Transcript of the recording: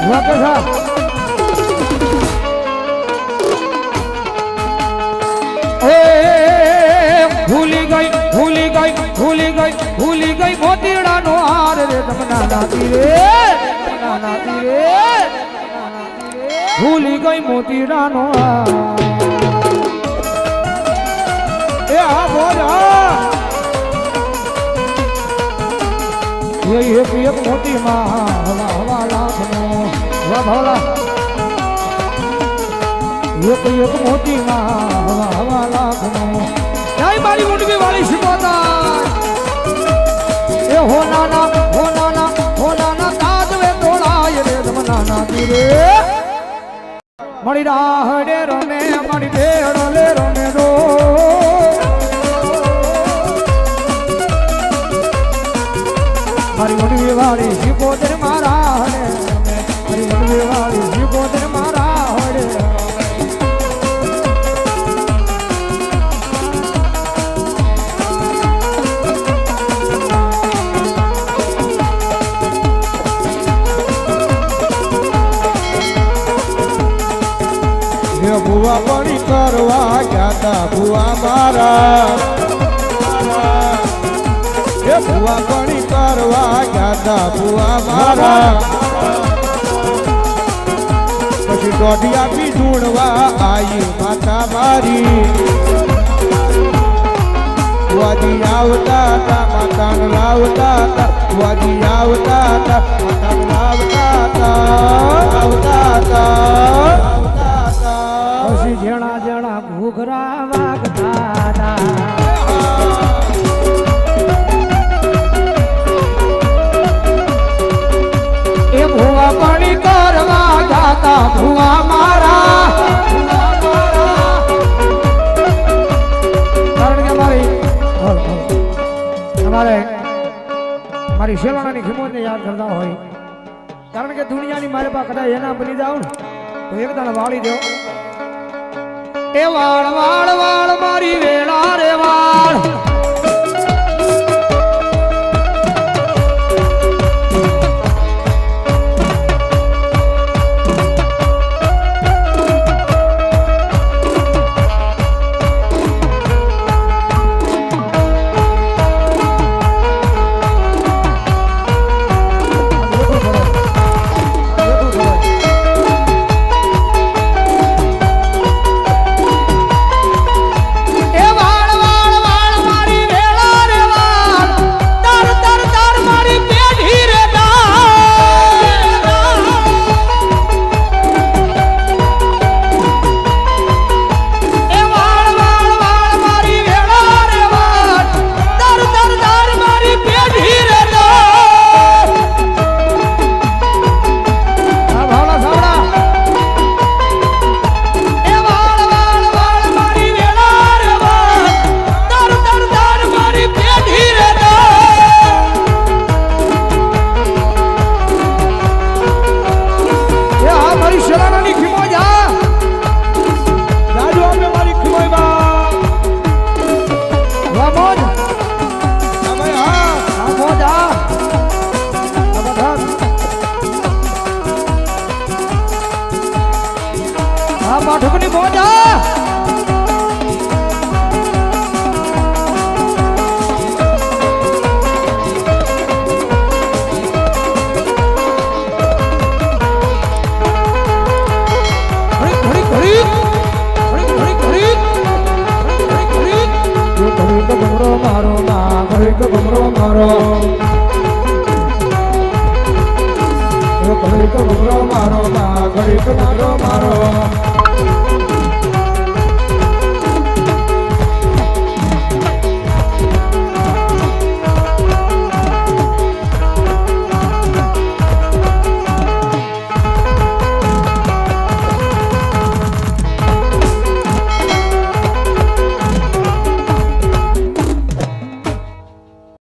વાકે સા ભૂલી ગઈ મોતીડાનો હાર રે તમના નાતી રે ભૂલી ગઈ મોતીડાનો હાર એ આ બોલા એ એક મોતી માં હવા લાખનો વાહ ભોલા એક મોતી માં હવા લાખનો જય મારી મુંડવી વાળી શિકોતા એ હોનાના તાજવે તોડાય રે જમનાના તીરે મારી રાહડે રમે મારી બેડો લે રમે રો મારી મુંડવી વાળી શિકોતર મારા હડે મારી મુંડવી વાળી શિકોતર મારા હડે ભુવા પડી કરવા ગયા તા ભુવા મારા એ ભુવા પડી કરવા ગયા તા ભુવા મારા પછી દોઢિયા બી ઢૂંઢવા આવી માતા મારી વાદી આવતા હતા માતાને લાવતા હતા વાદી આવતા હતા માતાને લાવતા હતા પછી જણા ઘૂઘરા વાગતા એ ભુવા પાણી કરવા ગાતા ભુવા મારા કારણ કે મારી શેલાણાની ખિમોતને યાદ કરતા હોય કારણ કે દુનિયાની મારી પાસે કદાચ એના બની જાવ ને તો એક દાણ વાળી દો એ વાળ મારી વેળા રે વાળ ઠુકની મોજા મારો ના ઘડીક ભમરો મારો ઘડીક ભમરો મારો ના ઘડીક મારો